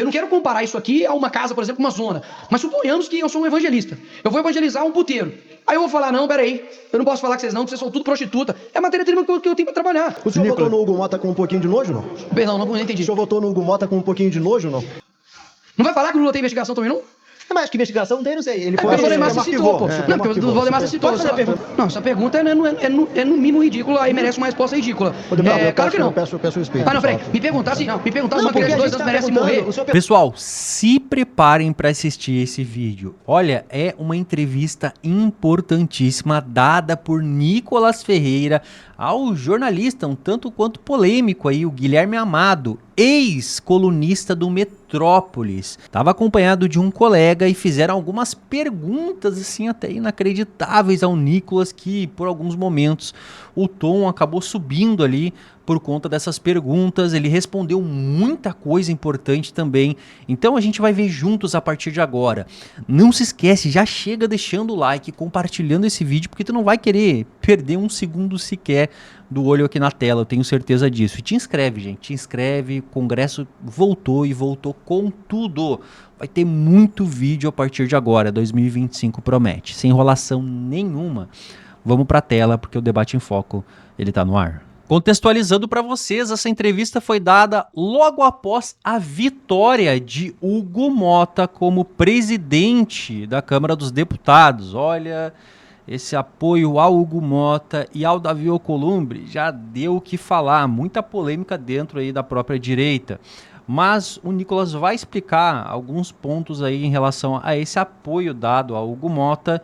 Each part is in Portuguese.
Eu não quero comparar isso aqui a uma casa, por exemplo, uma zona. Mas suponhamos que eu sou um evangelista. Eu vou evangelizar um puteiro. Aí eu vou falar, não, peraí, eu não posso falar com vocês não, porque vocês são tudo prostituta. É a matéria-prima que eu tenho pra trabalhar. O senhor votou no Hugo Mota com um pouquinho de nojo, não? Perdão, não entendi. O senhor votou no Hugo Mota com um pouquinho de nojo, não? Não vai falar que o Lula tem investigação também, não? Mas que investigação não tem, não sei. Ele Foi o Valdemar se citou, pô. Não, porque o Valdemar se citou. Não, essa pergunta é no mínimo ridícula, aí merece uma resposta ridícula. Claro que não. Eu peço respeito. Ah, não, peraí. Me perguntar se uma criança de 2 anos merece morrer. Pessoal, se preparem para assistir esse vídeo. Olha, é uma entrevista importantíssima dada por Nicolas Ferreira ao jornalista, um tanto quanto polêmico aí, o Guilherme Amado, ex-colunista do Metrópolis. Estava acompanhado de um colega e fizeram algumas perguntas assim até inacreditáveis ao Nicolas, que por alguns momentos o tom acabou subindo ali por conta dessas perguntas. Ele respondeu muita coisa importante também. Então a gente vai ver juntos a partir de agora. Não se esquece, já chega deixando o like, compartilhando esse vídeo, porque tu não vai querer perder um segundo sequer do olho aqui na tela, eu tenho certeza disso. E te inscreve, gente, te inscreve. O Congresso voltou e voltou com tudo. Vai ter muito vídeo a partir de agora, 2025 promete, sem enrolação nenhuma. Vamos pra tela, porque o Debate em Foco, ele tá no ar. Contextualizando para vocês, essa entrevista foi dada logo após a vitória de Hugo Mota como presidente da Câmara dos Deputados. Olha, esse apoio ao Hugo Mota e ao Davi Alcolumbre já deu o que falar, muita polêmica dentro aí da própria direita. Mas o Nicolas vai explicar alguns pontos aí em relação a esse apoio dado ao Hugo Mota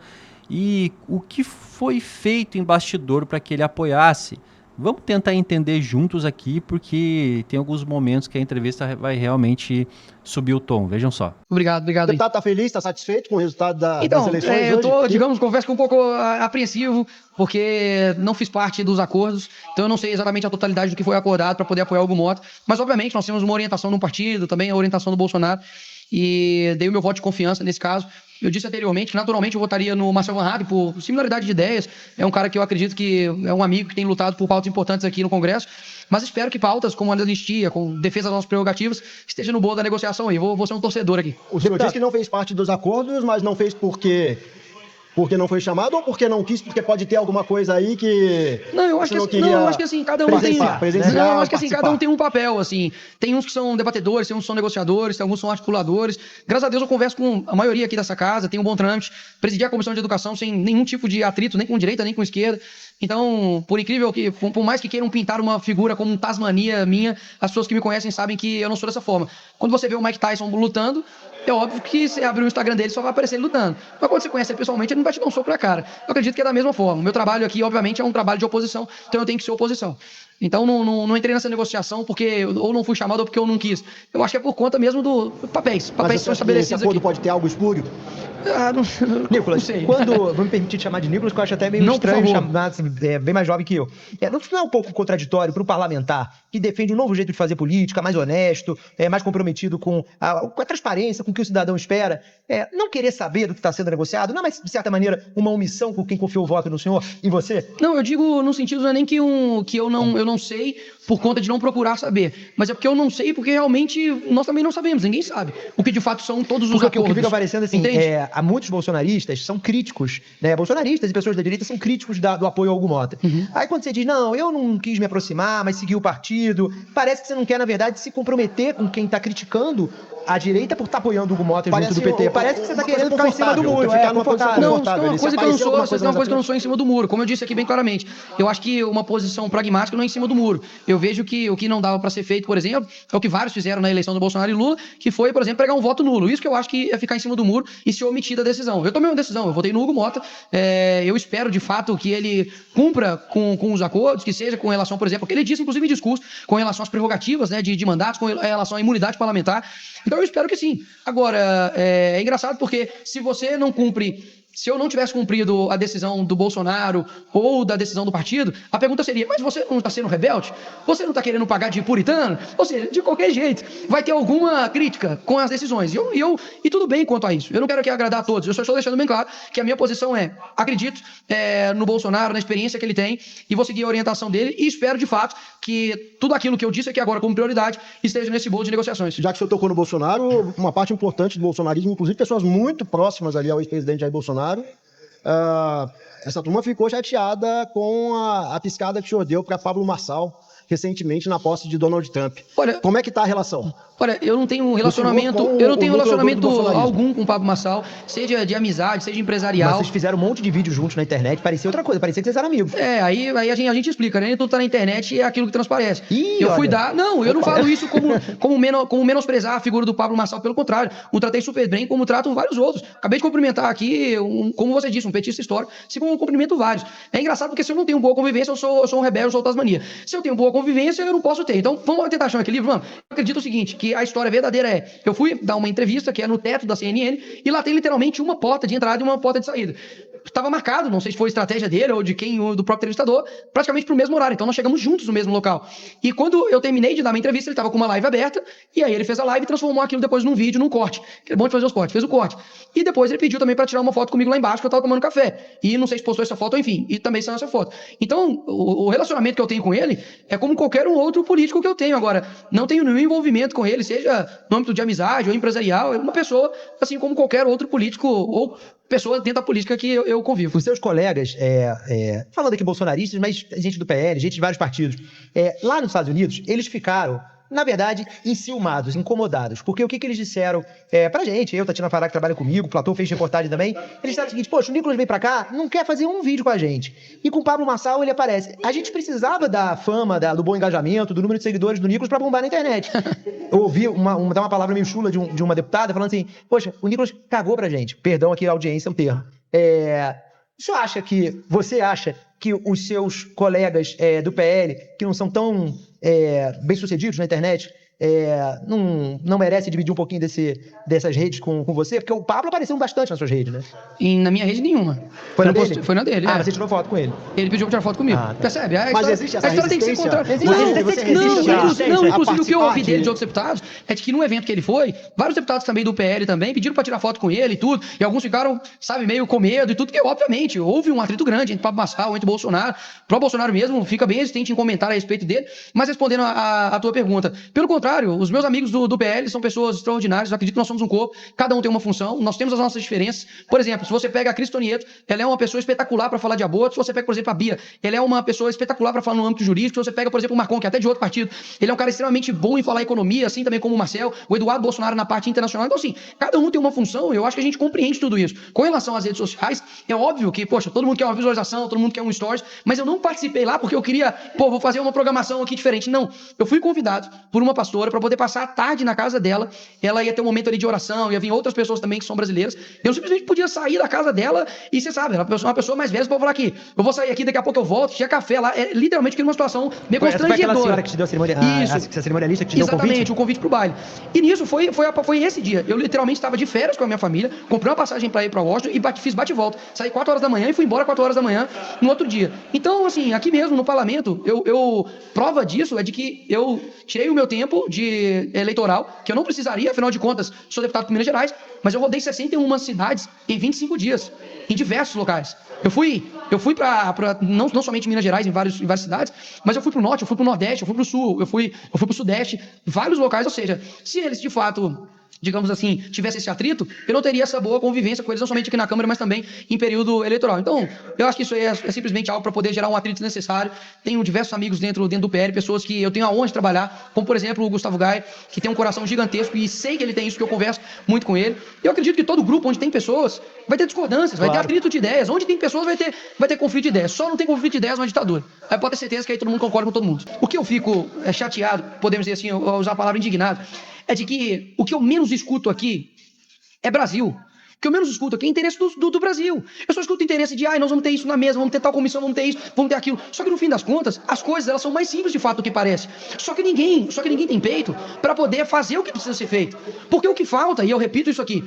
e o que foi feito em bastidor para que ele apoiasse. Vamos tentar entender juntos aqui, porque tem alguns momentos que a entrevista vai realmente subir o tom. Vejam só. Obrigado. O deputado está feliz, está satisfeito com o resultado das eleições hoje? Eu tô, confesso que um pouco apreensivo, porque não fiz parte dos acordos, então eu não sei exatamente a totalidade do que foi acordado para poder apoiar o Hugo Mota, mas obviamente nós temos uma orientação no partido, também a orientação do Bolsonaro, e dei o meu voto de confiança nesse caso. Eu disse anteriormente que naturalmente eu votaria no Marcel Van Hatten por similaridade de ideias. É um cara que eu acredito que é um amigo que tem lutado por pautas importantes aqui no Congresso, mas espero que pautas como a anistia, com defesa das nossas prerrogativas, esteja no bolo da negociação aí. Vou ser um torcedor aqui. O senhor disse que não fez parte dos acordos, mas não fez porque não foi chamado ou porque não quis, porque pode ter alguma coisa aí que eu acho que assim, cada um tem. Eu acho que assim, cada um tem um papel, assim. Tem uns que são debatedores, tem uns que são negociadores, tem alguns que são articuladores. Graças a Deus eu converso com a maioria aqui dessa casa, tenho um bom trâmite, presidi a Comissão de Educação sem nenhum tipo de atrito, nem com direita, nem com esquerda. Então, por incrível que, por mais que queiram pintar uma figura como um Tasmania minha, as pessoas que me conhecem sabem que eu não sou dessa forma. Quando você vê o Mike Tyson lutando, é óbvio que você abrir o Instagram dele só vai aparecer ele lutando. Mas quando você conhece ele pessoalmente, ele não vai te dar um soco na cara. Eu acredito que é da mesma forma. O meu trabalho aqui, obviamente, é um trabalho de oposição, então eu tenho que ser oposição. Então não entrei nessa negociação porque ou não fui chamado ou porque eu não quis. Eu acho que é por conta mesmo do papéis. Papéis são estabelecidos esse acordo aqui. Pode ter algo espúrio? Nicolas, não sei. vou me permitir te chamar de Nicolas, que eu acho até meio estranho chamar, assim, bem mais jovem que eu. Não é um pouco contraditório para o parlamentar que defende um novo jeito de fazer política, mais honesto, mais comprometido com a transparência, com o que o cidadão espera, não querer saber do que está sendo negociado? Não, mas de certa maneira uma omissão com quem confiou o voto no senhor e você? Não, eu digo no sentido não é nem que eu não sei por conta de não procurar saber, mas é porque eu não sei porque realmente nós também não sabemos, ninguém sabe o que de fato são todos os acordos. O que fica aparecendo assim, entende? Há muitos bolsonaristas são críticos, né? Bolsonaristas e pessoas da direita são críticos do apoio ao Hugo Mota. Aí quando você diz, não, eu não quis me aproximar, mas segui o partido, parece que você não quer, na verdade, se comprometer com quem está criticando a direita por estar apoiando o Hugo Mota junto do PT. Parece que você está querendo ficar em cima do muro. Não, isso é uma coisa que eu não sou, isso é uma coisa que eu não sou em cima do muro. Como eu disse aqui bem claramente, eu acho que uma posição pragmática não é em cima do muro. Eu vejo que o que não dava para ser feito, por exemplo, é o que vários fizeram na eleição do Bolsonaro e Lula, que foi, por exemplo, pregar um voto nulo. Isso que eu acho que é ficar em cima do muro e se omitir da decisão. Eu tomei uma decisão, eu votei no Hugo Mota, eu espero de fato que ele cumpra com os acordos, que seja com relação, por exemplo, que ele disse inclusive em discurso, com relação às prerrogativas, né, de mandatos, com relação à imunidade parlamentar. Então eu espero que sim. Agora, é engraçado porque se você não cumpre se eu não tivesse cumprido a decisão do Bolsonaro ou da decisão do partido, a pergunta seria, mas você não está sendo rebelde? Você não está querendo pagar de puritano? Ou seja, de qualquer jeito, vai ter alguma crítica com as decisões. E tudo bem quanto a isso. Eu não quero aqui agradar a todos. Eu só estou deixando bem claro que a minha posição é, acredito no Bolsonaro, na experiência que ele tem, e vou seguir a orientação dele, e espero, de fato, que tudo aquilo que eu disse aqui agora como prioridade esteja nesse bolo de negociações. Já que o senhor tocou no Bolsonaro, uma parte importante do bolsonarismo, inclusive pessoas muito próximas ali ao ex-presidente Jair Bolsonaro, essa turma ficou chateada com a piscada que o senhor deu para Pablo Marçal recentemente na posse de Donald Trump. Olha, como é que está a relação? Olha, eu não tenho relacionamento algum com o Pablo Marçal, seja de amizade, seja empresarial. Mas vocês fizeram um monte de vídeos juntos na internet, parecia outra coisa, parecia que vocês eram amigos. Aí a gente explica, né? Nem tudo tá na internet e é aquilo que transparece. Eu não falo isso como menosprezar a figura do Pablo Marçal, pelo contrário, o tratei super bem, como tratam vários outros. Acabei de cumprimentar aqui, como você disse, um petista histórico, assim como eu cumprimento vários. É engraçado porque se eu não tenho boa convivência, eu sou um rebelde, eu sou Tasmania. Se eu tenho boa convivência, eu não posso ter. Então, vamos tentar achar um equilíbrio, mano. Eu acredito o seguinte, que a história verdadeira é, eu fui dar uma entrevista, que é no teto da CNN, e lá tem literalmente uma porta de entrada e uma porta de saída. Estava marcado, não sei se foi estratégia dele ou de quem, ou do próprio entrevistador, praticamente pro mesmo horário. Então, nós chegamos juntos no mesmo local. E quando eu terminei de dar minha entrevista, ele estava com uma live aberta, e aí ele fez a live e transformou aquilo depois num vídeo, num corte. Que é bom de fazer os cortes. Fez o corte. E depois ele pediu também para tirar uma foto comigo lá embaixo, que eu estava tomando café. E não sei se postou essa foto, enfim. E também saiu essa foto. Então, o relacionamento que eu tenho com ele é como qualquer um outro político que eu tenho. Agora, não tenho nenhum envolvimento com ele, seja no âmbito de amizade ou empresarial. É uma pessoa, assim como qualquer outro político ou pessoa dentro da política que eu convivo. Os seus colegas, falando aqui bolsonaristas, mas gente do PL, gente de vários partidos, lá nos Estados Unidos, eles ficaram, na verdade, enciumados, incomodados. Porque o que eles disseram pra gente, eu, Tatiana Fará, que trabalha comigo, o Platão fez reportagem também, eles disseram o seguinte, poxa, o Nicolas vem pra cá, não quer fazer um vídeo com a gente. E com o Pablo Marçal ele aparece. A gente precisava da fama, do bom engajamento, do número de seguidores do Nicolas pra bombar na internet. Eu ouvi uma palavra meio chula de uma deputada falando assim, poxa, o Nicolas cagou pra gente. Perdão aqui a audiência, é um termo. Você acha que os seus colegas do PL, que não são tão bem-sucedidos na internet, não merece dividir um pouquinho dessas redes com você? Porque o Pablo apareceu bastante nas suas redes, né? Na minha rede, nenhuma. Foi na dele. Mas você tirou foto com ele? Ele pediu pra tirar foto comigo. Percebe? Mas existe essa resistência? Tem que ser encontrada. Inclusive o que eu ouvi dele de outros deputados é de que no evento que ele foi, vários deputados também do PL também pediram pra tirar foto com ele e tudo, e alguns ficaram, sabe, meio com medo e tudo, porque obviamente houve um atrito grande entre Pablo Marçal, entre Bolsonaro. Pro Bolsonaro mesmo fica bem resistente em comentar a respeito dele, mas respondendo a tua pergunta, pelo contrário, os meus amigos do PL são pessoas extraordinárias, eu acredito que nós somos um corpo, cada um tem uma função, nós temos as nossas diferenças. Por exemplo, se você pega a Cristo Nieto, ela é uma pessoa espetacular para falar de aborto. Se você pega, por exemplo, a Bia, ela é uma pessoa espetacular para falar no âmbito jurídico. Se você pega, por exemplo, o Marcon, que é até de outro partido, ele é um cara extremamente bom em falar economia, assim também como o Marcel, o Eduardo Bolsonaro na parte internacional. Então, assim, cada um tem uma função, eu acho que a gente compreende tudo isso. Com relação às redes sociais, é óbvio que, poxa, todo mundo quer uma visualização, todo mundo quer um stories, mas eu não participei lá porque eu queria, vou fazer uma programação aqui diferente. Não, eu fui convidado por uma pastora para poder passar a tarde na casa dela, ela ia ter um momento ali de oração, ia vir outras pessoas também que são brasileiras, eu simplesmente podia sair da casa dela e você sabe, ela é uma pessoa mais velha, você pode falar aqui, eu vou sair aqui, daqui a pouco eu volto, tinha café lá, literalmente que uma situação meio constrangedora. Foi aquela senhora que te deu a cerimônia, a cerimonialista que te deu o convite? Exatamente, o convite pro baile. E nisso foi esse dia, eu literalmente estava de férias com a minha família, comprei uma passagem para ir para Washington e fiz bate e volta, saí 4 horas da manhã e fui embora 4 horas da manhã no outro dia. Então, assim, aqui mesmo no parlamento, prova disso é de que eu tirei o meu tempo de eleitoral, que eu não precisaria, afinal de contas, sou deputado por Minas Gerais, mas eu rodei 61 cidades em 25 dias, em diversos locais. Eu fui para não somente Minas Gerais, em várias cidades, mas eu fui pro norte, eu fui pro nordeste, eu fui pro sul, eu fui pro sudeste, vários locais, ou seja, se eles de fato, digamos assim, tivesse esse atrito, eu não teria essa boa convivência com eles, não somente aqui na Câmara, mas também em período eleitoral. Então, eu acho que isso é simplesmente algo para poder gerar um atrito desnecessário. Tenho diversos amigos dentro do PL, pessoas que eu tenho a honra de trabalhar, como por exemplo o Gustavo Gaia, que tem um coração gigantesco e sei que ele tem isso, que eu converso muito com ele. Eu acredito que todo grupo onde tem pessoas vai ter discordâncias, vai ter atrito de ideias. Onde tem pessoas vai ter conflito de ideias. Só não tem conflito de ideias numa ditadura. Aí pode ter certeza que aí todo mundo concorda com todo mundo. O que eu fico chateado, podemos dizer assim, usar a palavra indignado, é de que o que eu menos escuto aqui é Brasil. O que eu menos escuto aqui é interesse do Brasil. Eu só escuto interesse de, nós vamos ter isso na mesa, vamos ter tal comissão, vamos ter isso, vamos ter aquilo. Só que no fim das contas, as coisas elas são mais simples de fato do que parece. Só que ninguém tem peito para poder fazer o que precisa ser feito. Porque o que falta, e eu repito isso aqui,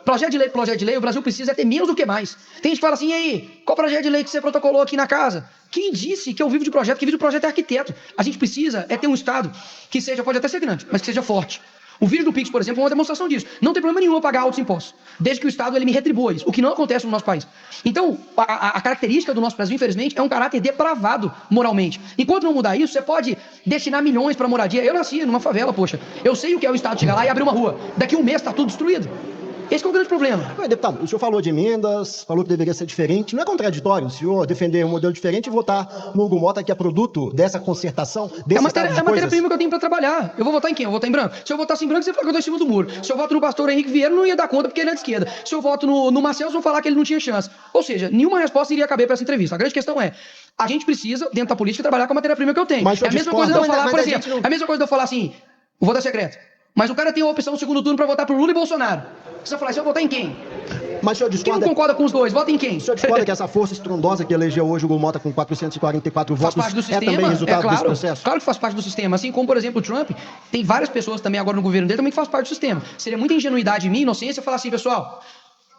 projeto de lei, o Brasil precisa ter menos do que mais. Tem gente que fala assim, e aí, qual projeto de lei que você protocolou aqui na casa? Quem disse que eu vivo de projeto? Quem vive de projeto é arquiteto. A gente precisa ter um Estado que seja, pode até ser grande, mas que seja forte. O vídeo do Pix, por exemplo, é uma demonstração disso. Não tem problema nenhum eu pagar altos impostos, desde que o Estado ele me retribua isso, o que não acontece no nosso país. Então, a característica do nosso Brasil, infelizmente, é um caráter depravado moralmente. Enquanto não mudar isso, você pode destinar milhões para moradia. Eu nasci numa favela, poxa. Eu sei o que é o Estado chegar lá e abrir uma rua. Daqui a um mês está tudo destruído. Esse é o grande problema. Deputado, o senhor falou de emendas, falou que deveria ser diferente. Não é contraditório o senhor defender um modelo diferente e votar no Hugo Mota, que é produto dessa concertação, desse É a matéria-prima que eu tenho para trabalhar. Eu vou votar em quem? Eu vou votar em branco. Se eu votasse em branco, você fala que eu estou em cima do muro. Se eu voto no pastor Henrique Vieira, não ia dar conta porque ele é de esquerda. Se eu voto no Marcelo, vão falar que ele não tinha chance. Ou seja, nenhuma resposta iria caber para essa entrevista. A grande questão é, a gente precisa, dentro da política, trabalhar com a matéria-prima que eu tenho. É a mesma coisa de eu falar, por exemplo, é a mesma coisa de eu falar assim, o voto é secreto. Mas o cara tem a opção no segundo turno para votar pro Lula e Bolsonaro. Você vai falar, você vai votar em quem? Mas o senhor discorda... Quem não concorda com os dois? Vota em quem? O senhor discorda que essa força estrondosa que elegeu hoje o Hugo Mota com 444 votos faz parte do sistema, é também resultado desse processo? Claro que faz parte do sistema. Assim como, por exemplo, o Trump, tem várias pessoas também agora no governo dele também que faz parte do sistema. Seria muita ingenuidade em mim, inocência, falar assim, pessoal,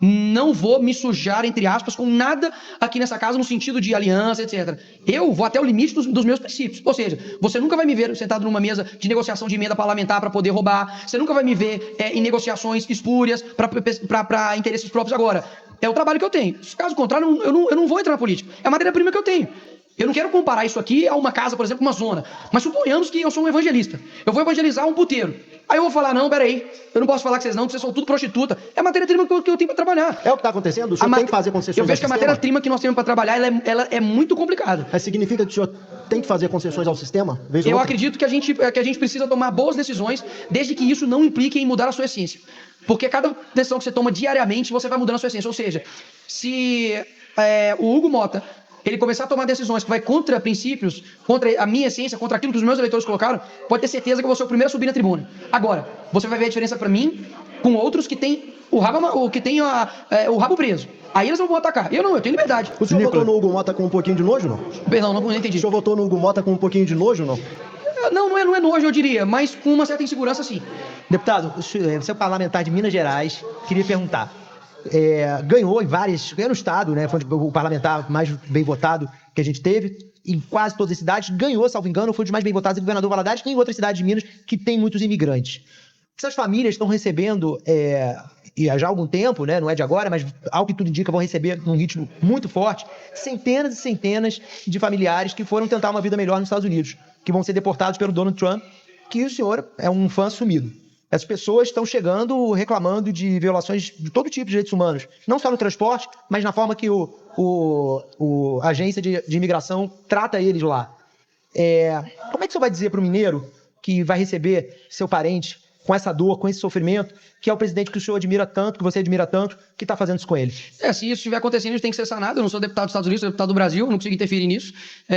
não vou me sujar, entre aspas, com nada aqui nessa casa no sentido de aliança, etc. Eu vou até o limite dos meus princípios. Ou seja, você nunca vai me ver sentado numa mesa de negociação de emenda parlamentar para poder roubar. Você nunca vai me ver em negociações espúrias para interesses próprios agora. É o trabalho que eu tenho. Caso contrário, eu não vou entrar na política. É a matéria-prima que eu tenho. Eu não quero comparar isso aqui a uma casa, por exemplo, uma zona. Mas suponhamos que eu sou um evangelista. Eu vou evangelizar um puteiro. Aí eu vou falar, não, peraí, eu não posso falar que vocês são tudo prostituta. É a matéria-prima que eu tenho para trabalhar. É o que está acontecendo? O senhor tem que fazer concessões ao sistema? Eu vejo que a matéria-prima que nós temos para trabalhar, ela é muito complicada. Mas significa que o senhor tem que fazer concessões ao sistema? Eu acredito que a gente precisa tomar boas decisões, desde que isso não implique em mudar a sua essência. Porque cada decisão que você toma diariamente, você vai mudando a sua essência. Ou seja, se o Hugo Mota ele começar a tomar decisões que vai contra princípios, contra a minha essência, contra aquilo que os meus eleitores colocaram, pode ter certeza que eu vou ser o primeiro a subir na tribuna. Agora, você vai ver a diferença para mim com outros que têm o rabo preso. Aí eles não vão atacar. Eu tenho liberdade. O senhor votou no Hugo Mota com um pouquinho de nojo, não? Perdão, não entendi. O senhor votou no Hugo Mota com um pouquinho de nojo, não? Não é nojo, eu diria, mas com uma certa insegurança, sim. Deputado, você é parlamentar de Minas Gerais, queria perguntar. Ganhou no estado, né? Foi o parlamentar mais bem votado que a gente teve, em quase todas as cidades, ganhou, salvo engano, foi um dos mais bem votados, o governador Valadares, tem outras cidades de Minas que tem muitos imigrantes. Essas famílias estão recebendo, e já há algum tempo, né? Não é de agora, mas ao que tudo indica, vão receber num ritmo muito forte, centenas e centenas de familiares que foram tentar uma vida melhor nos Estados Unidos, que vão ser deportados pelo Donald Trump, que o senhor é um fã sumido. Essas pessoas estão chegando reclamando de violações de todo tipo de direitos humanos. Não só no transporte, mas na forma que a agência de imigração trata eles lá. Como é que você vai dizer para o mineiro que vai receber seu parente com essa dor, com esse sofrimento, que é o presidente que o senhor admira tanto, que você admira tanto, que está fazendo isso com eles? Se isso estiver acontecendo, isso tem que ser sanado. Eu não sou deputado dos Estados Unidos, sou deputado do Brasil, eu não consigo interferir nisso.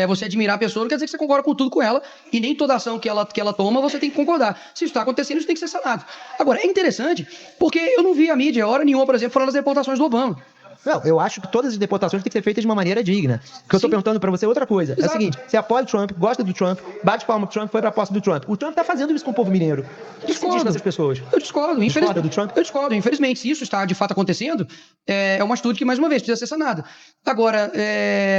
Você admirar a pessoa não quer dizer que você concorda com tudo com ela, e nem toda ação que ela toma, você tem que concordar. Se isso está acontecendo, isso tem que ser sanado. Agora, é interessante, porque eu não vi a mídia, hora nenhuma, por exemplo, falando das deportações do Obama. Não, eu acho que todas as deportações têm que ser feitas de uma maneira digna. O que eu estou perguntando para você é outra coisa. Exato. É o seguinte, você apoia o Trump, gosta do Trump, bate palma pro Trump, foi pra posse do Trump. O Trump está fazendo isso com o povo mineiro. O que você diz dessas pessoas? Eu discordo. Discorda do Trump? Eu discordo. Infelizmente, se isso está de fato acontecendo, é uma atitude que, mais uma vez, precisa ser sanada. Agora,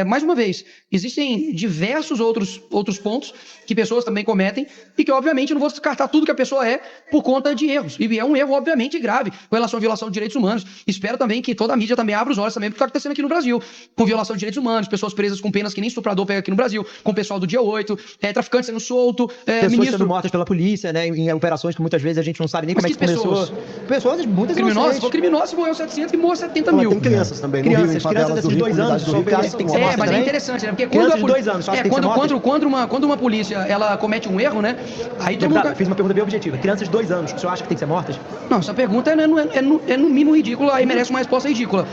mais uma vez, existem diversos outros pontos que pessoas também cometem e que, obviamente, eu não vou descartar tudo que a pessoa é por conta de erros. E é um erro, obviamente, grave com relação à violação de direitos humanos. Espero também que toda a mídia também abra os olhos também porque está acontecendo aqui no Brasil, com violação de direitos humanos, pessoas presas com penas que nem estuprador pega aqui no Brasil, com o pessoal do dia 8, traficantes sendo solto, pessoas sendo mortas pela polícia, né, em operações que muitas vezes a gente não sabe nem como é que começou. Pessoas muitas criminosos. Se for criminoso, morreu 700 e morreu 70 mil. Tem crianças também no Rio, em favelas do Rio, comunidades do Rio. Mas é interessante, né? Porque crianças de 2 anos, quando uma polícia ela comete um erro, né? Aí todo mundo... Fiz uma pergunta bem objetiva. Crianças de 2 anos, o senhor acha que tem que ser mortas? Não, essa pergunta é no mínimo ridícula e merece uma resposta ridícula.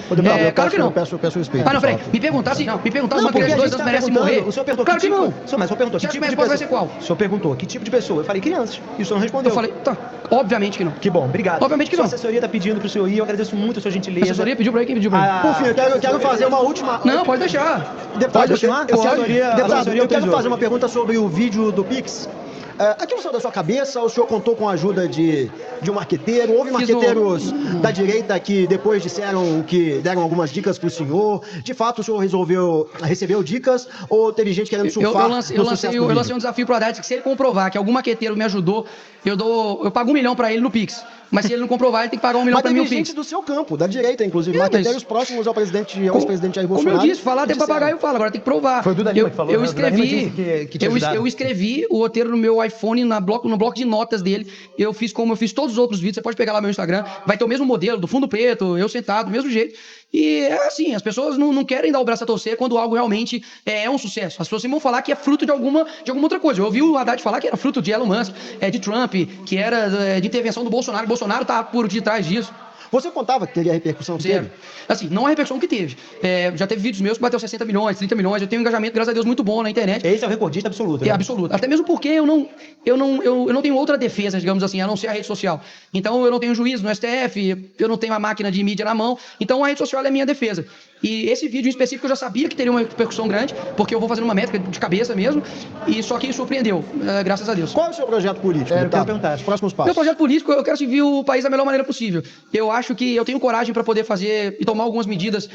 Claro que não. Eu peço respeito. Não, peraí. Me perguntar se uma criança de 2 anos merece morrer. O senhor perguntou claro que não. Mas o senhor perguntou que tipo de pessoa? Vai ser qual? O senhor perguntou que tipo de pessoa? Eu falei crianças. E o senhor não respondeu. Eu falei, tá. Obviamente que não. Que bom, obrigado. Obviamente que não. A assessoria está pedindo pro senhor ir, eu agradeço muito a sua gentileza. A assessoria pediu pra ir, quem pediu pra ir? Por fim, eu quero fazer uma última... Não, pode deixar. Deputado, pode continuar? eu quero fazer uma pergunta sobre o vídeo do Pix. Aquilo saiu da sua cabeça? O senhor contou com a ajuda de um marqueteiro? Houve marqueteiros da direita que depois disseram que deram algumas dicas para o senhor? De fato, o senhor recebeu dicas ou teve gente querendo surfar eu lancei um desafio pro Haddad que se ele comprovar que algum marqueteiro me ajudou, eu pago 1 milhão para ele no Pix. Mas se ele não comprovar, ele tem que pagar 1 milhão para mim no Pix. Mas tem gente do seu campo, da direita, inclusive, marqueteiros próximos ao ex-presidente Jair Bolsonaro. Como eu disse, falar até papagaio fala, agora tem que provar. Foi o Duda Lima que falou. Eu escrevi o roteiro no meu iPhone, no bloco de notas dele. Eu fiz como eu fiz todos os outros vídeos. Você pode pegar lá no meu Instagram, vai ter o mesmo modelo, do fundo preto, eu sentado, do mesmo jeito. E é assim, as pessoas não querem dar o braço a torcer quando algo realmente é um sucesso. As pessoas vão falar que é fruto de alguma outra coisa. Eu ouvi o Haddad falar que era fruto de Elon Musk, de Trump, que era de intervenção do Bolsonaro. O Bolsonaro tá por detrás disso. Você contava que teria a repercussão que teve? Assim, não a repercussão que teve. Já teve vídeos meus que bateu 60 milhões, 30 milhões. Eu tenho um engajamento, graças a Deus, muito bom na internet. Esse é o recordista absoluto. Né? É absoluto. Até mesmo porque eu não tenho outra defesa, digamos assim, a não ser a rede social. Então eu não tenho juízo no STF, eu não tenho a máquina de mídia na mão. Então a rede social é a minha defesa. E esse vídeo em específico eu já sabia que teria uma repercussão grande, porque eu vou fazendo uma métrica de cabeça mesmo, e só que surpreendeu, graças a Deus. Qual é o seu projeto político? Eu quero perguntar. Os próximos passos. Meu projeto político, eu quero servir o país da melhor maneira possível. Eu acho que eu tenho coragem para poder fazer e tomar algumas medidas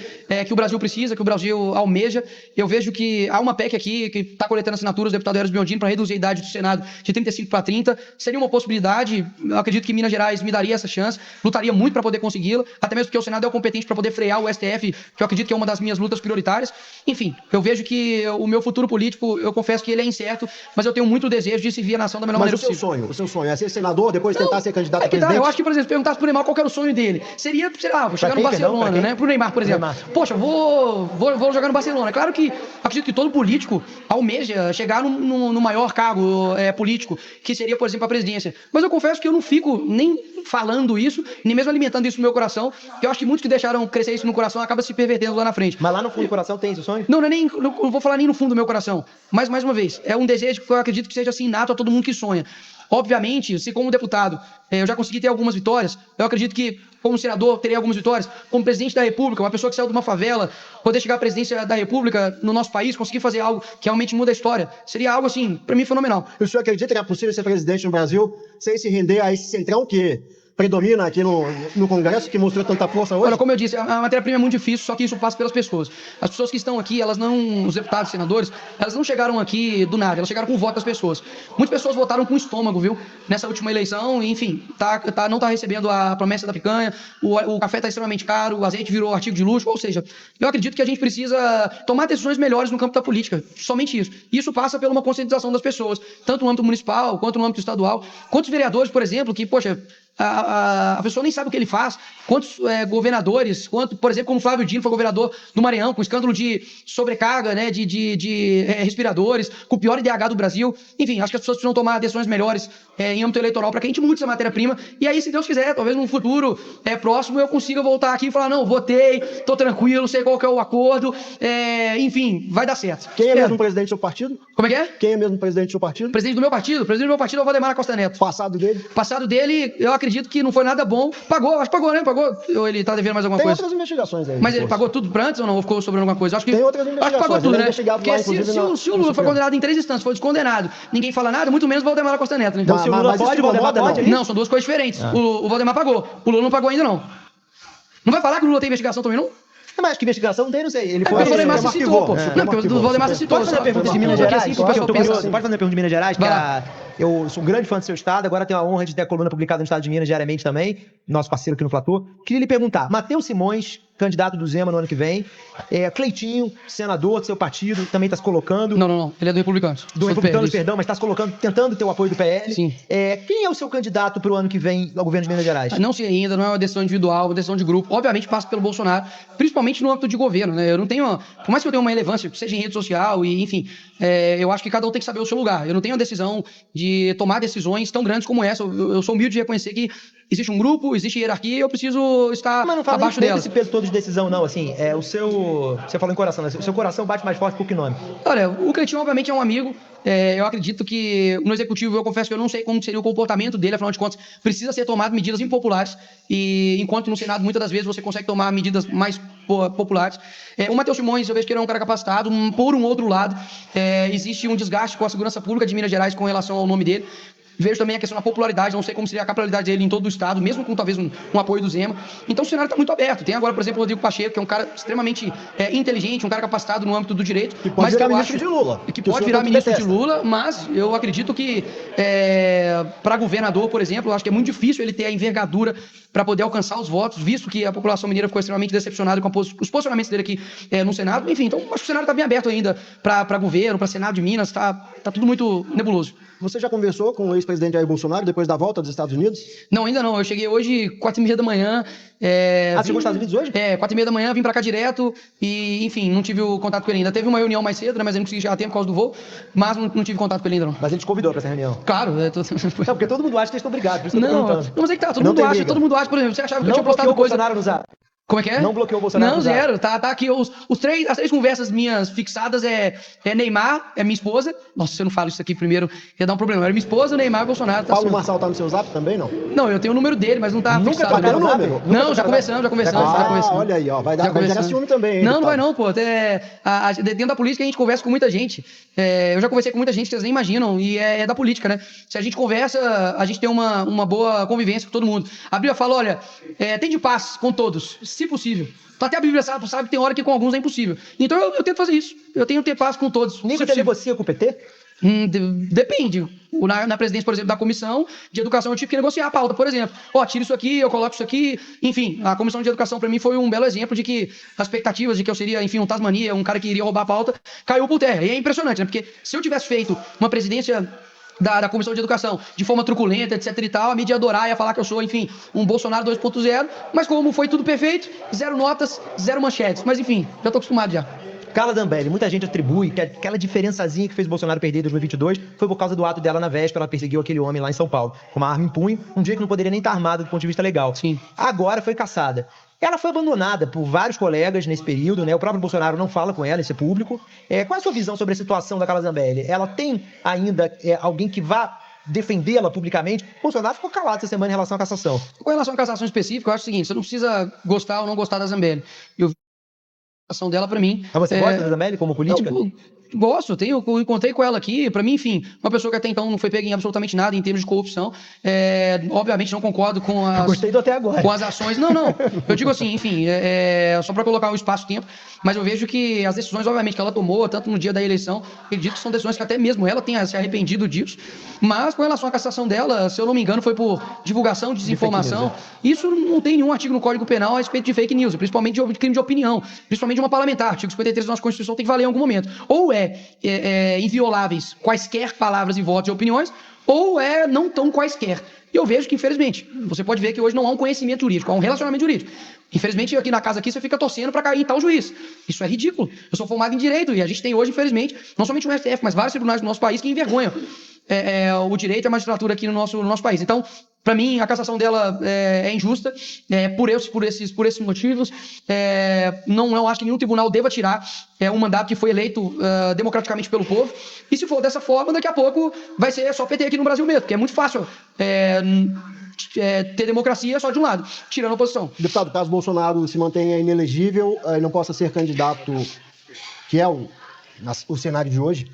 que o Brasil precisa, que o Brasil almeja. Eu vejo que há uma PEC aqui que está coletando assinaturas do deputado Eros Biondini para reduzir a idade do Senado de 35 para 30. Seria uma possibilidade. Eu acredito que Minas Gerais me daria essa chance. Lutaria muito para poder consegui-la, até mesmo porque o Senado é o competente para poder frear o STF, que eu acredito que é uma das minhas lutas prioritárias. Enfim, eu vejo que o meu futuro político, eu confesso que ele é incerto, mas eu tenho muito desejo de servir a nação da melhor maneira possível. O seu sonho é ser senador, depois tentar ser candidato a presidente? Eu acho que, por exemplo, perguntasse pro Neymar qual que era o sonho dele. Seria, sei lá, vou chegar no Barcelona, né? Pro Neymar, por exemplo. Poxa, vou jogar no Barcelona. Claro que acredito que todo político almeja chegar no maior cargo político, que seria, por exemplo, a presidência. Mas eu confesso que eu não fico nem falando isso, nem mesmo alimentando isso no meu coração, que eu acho que muitos que deixaram crescer isso no coração acabam se pervertendo lá na frente. Mas lá no fundo do coração tem esse sonho? Não vou falar nem no fundo do meu coração. Mas, mais uma vez, é um desejo que eu acredito que seja assim inato a todo mundo que sonha. Obviamente, se como deputado eu já consegui ter algumas vitórias, eu acredito que como senador terei algumas vitórias, como presidente da República, uma pessoa que saiu de uma favela, poder chegar à presidência da República no nosso país, conseguir fazer algo que realmente muda a história, seria algo assim, para mim, fenomenal. E o senhor acredita que é possível ser presidente no Brasil sem se render a esse centrão que predomina aqui no Congresso, que mostrou tanta força hoje? Olha, como eu disse, a matéria-prima é muito difícil, só que isso passa pelas pessoas. As pessoas que estão aqui, os deputados, senadores, elas não chegaram aqui do nada, elas chegaram com o voto das pessoas. Muitas pessoas votaram com o estômago, viu? Nessa última eleição, enfim, não tá recebendo a promessa da picanha, o café está extremamente caro, o azeite virou artigo de luxo, ou seja, eu acredito que a gente precisa tomar decisões melhores no campo da política, somente isso. Isso passa por uma conscientização das pessoas, tanto no âmbito municipal, quanto no âmbito estadual. Quantos vereadores, por exemplo, que, poxa, a pessoa nem sabe o que ele faz. Quantos governadores, por exemplo, como Flávio Dino foi governador do Maranhão, com escândalo de sobrecarga, né, de respiradores, com o pior IDH do Brasil. Enfim, acho que as pessoas precisam tomar decisões melhores em âmbito eleitoral para que a gente mude essa matéria-prima. E aí, se Deus quiser, talvez num futuro próximo eu consiga voltar aqui e falar, não, votei, tô tranquilo, sei qual que é o acordo, enfim, vai dar certo. Quem é mesmo o presidente do seu partido? Como é que é? Quem é mesmo o presidente do seu partido? Presidente do meu partido? O presidente do meu partido é o Valdemar Costa Neto. Passado dele? Passado dele, eu acredito que não foi nada bom. Pagou, acho que pagou, né? Pagou. Ou ele tá devendo mais alguma coisa? Tem outras investigações aí. Mas ele pagou tudo pra antes ou não? Ou ficou sobrando alguma coisa? Acho que, tem outras investigações. Acho que pagou tudo, né? Porque lá, se o Lula foi condenado em 3 instâncias, foi descondenado, ninguém fala nada, muito menos o Valdemar Costa Neto. Né? Então se o Lula pode, o Valdemar pode? Não, são duas coisas diferentes. O Valdemar pagou. O Lula não pagou ainda, não. Não vai falar que o Lula tem investigação também, não? Mas que investigação não tem, não sei. Ele foi... o Valdemar se citou, pô. Não, porque o Valdemar se citou. Pode fazer a pergunta de Minas Gerais? Pode fazer a pergunta de Minas Gerais? Eu sou um grande fã do seu estado, agora tenho a honra de ter a coluna publicada no estado de Minas diariamente também, nosso parceiro aqui no Platô. Queria lhe perguntar, Matheus Simões, candidato do Zema no ano que vem, Cleitinho, senador do seu partido, também está se colocando... Não, ele é do Republicanos. Do Republicanos, perdão, mas está se colocando, tentando ter o apoio do PL. Sim. Quem é o seu candidato para o ano que vem ao governo de Minas Gerais? Não sei ainda, não é uma decisão individual, é uma decisão de grupo. Obviamente passa pelo Bolsonaro, principalmente no âmbito de governo, né? Eu não tenho, por mais que eu tenha uma relevância, seja em rede social e, enfim, eu acho que cada um tem que saber o seu lugar. Eu não tenho a decisão de tomar decisões tão grandes como essa. Eu sou humilde de reconhecer que existe um grupo, existe hierarquia e eu preciso estar abaixo dela. Mas não fala esse peso todo de decisão, não, assim, você falou em coração, né? O seu coração bate mais forte por que nome? Olha, o Cleitinho obviamente é um amigo, eu acredito que no executivo, eu confesso que eu não sei como seria o comportamento dele, afinal de contas, precisa ser tomado medidas impopulares e enquanto no Senado muitas das vezes você consegue tomar medidas mais populares. O Matheus Simões, eu vejo que ele é um cara capacitado. Por um outro lado, existe um desgaste com a segurança pública de Minas Gerais com relação ao nome dele. Vejo também a questão da popularidade, não sei como seria a capilaridade dele em todo o estado, mesmo com talvez um apoio do Zema. Então o cenário está muito aberto. Tem agora, por exemplo, o Rodrigo Pacheco, que é um cara extremamente inteligente, um cara capacitado no âmbito do direito. Que pode virar ministro de Lula. Que pode virar ministro de Lula, mas eu acredito que para governador, por exemplo, eu acho que é muito difícil ele ter a envergadura para poder alcançar os votos, visto que a população mineira ficou extremamente decepcionada com os posicionamentos dele aqui no Senado. Enfim, então acho que o cenário está bem aberto ainda para governo, para Senado de Minas, tá tudo muito nebuloso. Você já conversou com o ex-presidente Jair Bolsonaro depois da volta dos Estados Unidos? Não, ainda não. Eu cheguei hoje, 4h30 da manhã. Você chegou aos Estados Unidos hoje? 4h30 da manhã, vim pra cá direto e, enfim, não tive o contato com ele ainda. Teve uma reunião mais cedo, né, mas eu não consegui chegar a tempo por causa do voo, mas não tive contato com ele ainda não. Mas ele te convidou pra essa reunião? Claro. Não, porque todo mundo acha que eles estão brigados, por isso que eu tô perguntando. Não, mas é que tá, todo mundo acha, por exemplo, você achava que eu tinha postado coisa... Bolsonaro no Zap. Como é que é? Não bloqueou o Bolsonaro? Não, zero. Tá aqui. As três conversas minhas fixadas é Neymar, é minha esposa. Nossa, se eu não falo isso aqui primeiro, ia dar um problema. Era minha esposa, o Neymar, o Bolsonaro. Paulo Marçal tá no seu Zap também, não? Não, eu tenho o número dele, mas não tá Nunca fixado. Nunca tá no número? Não, já conversamos. Olha aí, ó. Vai gerar ciúme também, hein? Não vai não, pô. Dentro da política a gente conversa com muita gente. Eu já conversei com muita gente que vocês nem imaginam, e é da política, né? Se a gente conversa, a gente tem uma boa convivência com todo mundo. A Bíblia fala, olha, tem de paz com todos, se possível. Até a Bíblia sabe que tem hora que com alguns é impossível. Então eu tento fazer isso. Eu tenho que ter paz com todos. Nem você negocia com o PT? Depende. Na presidência, por exemplo, da comissão de educação, eu tive que negociar a pauta, por exemplo. Tira isso aqui, eu coloco isso aqui. Enfim, a comissão de educação, para mim, foi um belo exemplo de que as expectativas de que eu seria, enfim, um Tasmania, um cara que iria roubar a pauta, caiu por terra. E é impressionante, né? Porque se eu tivesse feito uma presidência da Comissão de Educação de forma truculenta, etc e tal, a mídia ia adorar, ia falar que eu sou, enfim, um Bolsonaro 2.0, mas como foi tudo perfeito, 0 notas, 0 manchetes. Mas enfim, já tô acostumado já. Carla Zambelli, muita gente atribui que aquela diferençazinha que fez o Bolsonaro perder em 2022 foi por causa do ato dela na véspera, ela perseguiu aquele homem lá em São Paulo, com uma arma em punho, um dia que não poderia nem estar armado do ponto de vista legal. Sim. Agora foi caçada. Ela foi abandonada por vários colegas nesse período, né? O próprio Bolsonaro não fala com ela, isso é público. Qual é a sua visão sobre a situação da Carla Zambelli? Ela tem ainda alguém que vá defendê-la publicamente? Bolsonaro ficou calado essa semana em relação à cassação. Com relação à cassação específica, eu acho o seguinte, você não precisa gostar ou não gostar da Zambelli. Eu vi a cassação dela pra mim. Mas você gosta da Zambelli como política? Gosto, eu encontrei com ela aqui, pra mim, enfim, uma pessoa que até então não foi pega em absolutamente nada em termos de corrupção. Obviamente não concordo com as... Gostei do até agora. Com as ações. Não. Eu digo assim, enfim, só pra colocar um espaço-tempo, mas eu vejo que as decisões, obviamente, que ela tomou, tanto no dia da eleição, acredito que são decisões que até mesmo ela tenha se arrependido disso, mas com relação à cassação dela, se eu não me engano, foi por divulgação, desinformação. Isso não tem nenhum artigo no Código Penal a respeito de fake news, principalmente de crime de opinião, principalmente de uma parlamentar. Artigo 53 da nossa Constituição tem que valer em algum momento. Ou invioláveis quaisquer palavras e votos e opiniões, ou não tão quaisquer. E eu vejo que, infelizmente, você pode ver que hoje não há um conhecimento jurídico, há um relacionamento jurídico. Infelizmente, aqui na casa aqui, você fica torcendo para cair em tal juiz. Isso é ridículo. Eu sou formado em Direito e a gente tem hoje, infelizmente, não somente o STF, mas vários tribunais do nosso país que envergonham o direito e a magistratura aqui no nosso país. Então, para mim, a cassação dela é injusta, por esses motivos. Não acho que nenhum tribunal deva tirar um mandato que foi eleito democraticamente pelo povo. E se for dessa forma, daqui a pouco vai ser só PT aqui no Brasil mesmo, porque é muito fácil ter democracia só de um lado, tirando a oposição. Deputado, caso Bolsonaro se mantenha inelegível e não possa ser candidato, que é o cenário de hoje,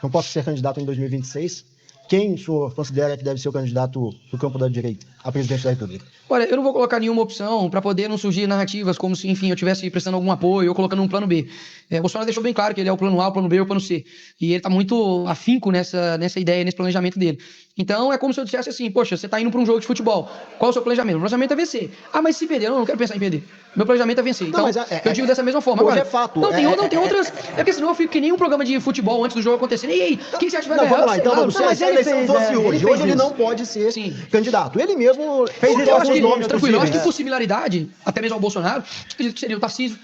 não possa ser candidato em 2026, quem o senhor considera que deve ser o candidato do campo da direita a presidente da República? Olha, eu não vou colocar nenhuma opção para poder não surgir narrativas como se, enfim, eu estivesse prestando algum apoio ou colocando um plano B. O Bolsonaro deixou bem claro que ele é o plano A, o plano B e o plano C. E ele está muito afinco nessa ideia, nesse planejamento dele. Então, é como se eu dissesse assim, poxa, você está indo para um jogo de futebol. Qual é o seu planejamento? O planejamento é vencer. Ah, mas se perder, eu não quero pensar em perder. Meu planejamento é vencer. Então, eu digo dessa mesma forma. Hoje agora, é fato. Não, tem outras... É porque senão eu fico que nem um programa de futebol antes do jogo acontecer. E aí, quem você acha que vai ganhar? Vamos lá, então, vamos mas se a eleição fosse hoje. Hoje ele não pode ser candidato. Ele mesmo fez eu acho que, nomes tranquilo, eu acho que possíveis. por similaridade, até mesmo ao Bolsonaro, acredito que seria o Tarcísio,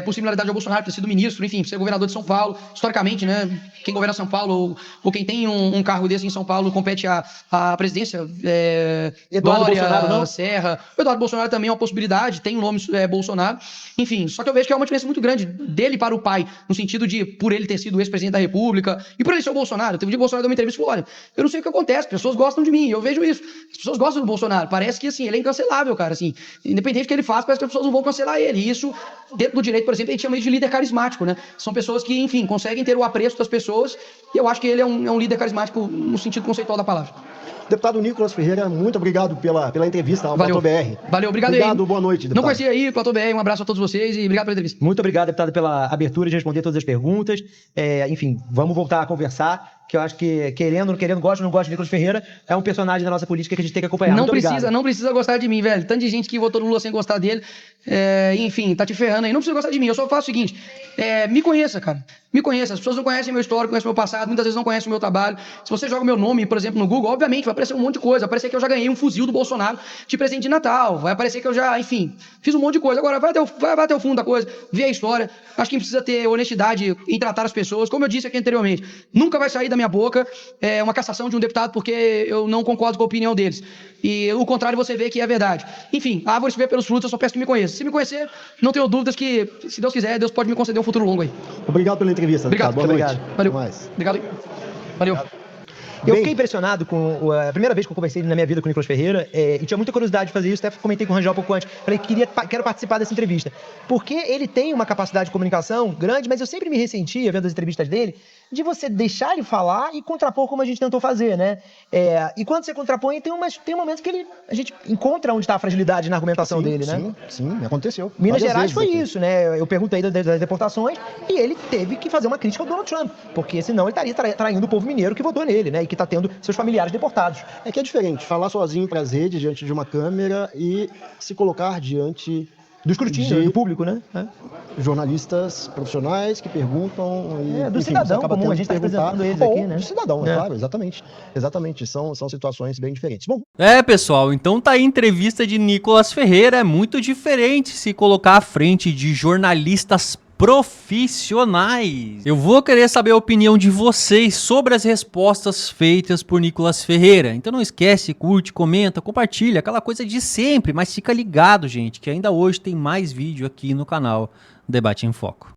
por similaridade ao Bolsonaro, ter sido ministro, enfim, ser governador de São Paulo. Historicamente, né, quem governa São Paulo ou quem tem um cargo desse em São Paulo compete à presidência. Eduardo Dória, Bolsonaro, não? Serra. O Eduardo Bolsonaro também é uma possibilidade, tem o nome Bolsonaro. Enfim, só que eu vejo que é uma diferença muito grande dele para o pai, no sentido de, por ele ter sido ex-presidente da República, e por ele ser o Bolsonaro. Teve um dia que o Bolsonaro deu uma entrevista e falou: olha, eu não sei o que acontece, as pessoas gostam de mim, eu vejo isso. As pessoas gostam do Bolsonaro. Parece que, assim, ele é incancelável, cara, assim. Independente do que ele faz, parece que as pessoas não vão cancelar ele. E isso, dentro do direito, por exemplo, a gente chama ele de líder carismático, né? São pessoas que, enfim, conseguem ter o apreço das pessoas, e eu acho que ele é um líder carismático no sentido conceitual da palavra. Deputado Nicolas Ferreira, muito obrigado pela entrevista ao Platô BR. Valeu, obrigado aí. Obrigado, boa noite, deputado. Não conhecia aí, Platô BR, um abraço a todos vocês e obrigado pela entrevista. Muito obrigado, deputado, pela abertura de responder todas as perguntas. Enfim, vamos voltar a conversar, que eu acho que, querendo, não querendo, gosto ou não gosto de Nicolas Ferreira, é um personagem da nossa política que a gente tem que acompanhar. Não precisa gostar de mim, velho. Tanto de gente que votou no Lula sem gostar dele. Enfim, tá te ferrando aí. Não precisa gostar de mim. Eu só faço o seguinte: me conheça, cara. Me conheça. As pessoas não conhecem meu histórico, conhecem meu passado, muitas vezes não conhecem o meu trabalho. Se você joga meu nome, por exemplo, no Google, obviamente vai aparecer um monte de coisa. Vai aparecer que eu já ganhei um fuzil do Bolsonaro de presente de Natal. Vai aparecer que eu já, enfim, fiz um monte de coisa. Agora, vai até o fundo da coisa, vê a história. Acho que precisa ter honestidade em tratar as pessoas. Como eu disse aqui anteriormente, nunca vai sair da minha boca uma cassação de um deputado porque eu não concordo com a opinião deles. E o contrário você vê que é verdade. Enfim, a árvore se vê pelos frutos, eu só peço que me conheça. Se me conhecer, não tenho dúvidas que, se Deus quiser, Deus pode me conceder um futuro longo aí. Obrigado pela entrevista. Obrigado. Boa noite. Valeu. Até mais. Obrigado. Valeu. Eu fiquei impressionado com a primeira vez que eu conversei na minha vida com o Nicolas Ferreira, e tinha muita curiosidade de fazer isso, até comentei com o Rangel um pouco antes. Falei que quero participar dessa entrevista. Porque ele tem uma capacidade de comunicação grande, mas eu sempre me ressentia, vendo as entrevistas dele, de você deixar ele falar e contrapor como a gente tentou fazer, né? E quando você contrapõe, tem momentos que a gente encontra onde está a fragilidade na argumentação dele, né? Sim, aconteceu. Minas Gerais foi isso, né? Eu perguntei das deportações e ele teve que fazer uma crítica ao Donald Trump, porque senão ele estaria traindo o povo mineiro que votou nele, né? E que está tendo seus familiares deportados. É que é diferente, falar sozinho para as redes, diante de uma câmera e se colocar diante do escrutínio, do público, né? Jornalistas profissionais que perguntam e, do cidadão comum, a gente está representando eles aqui, né? Do cidadão, claro, exatamente. Exatamente, são situações bem diferentes. Bom, pessoal, então tá aí a entrevista de Nicolas Ferreira, é muito diferente se colocar à frente de jornalistas profissionais. Eu vou querer saber a opinião de vocês sobre as respostas feitas por Nicolas Ferreira. Então não esquece, curte, comenta, compartilha, aquela coisa de sempre, mas fica ligado, gente, que ainda hoje tem mais vídeo aqui no canal Debate em Foco.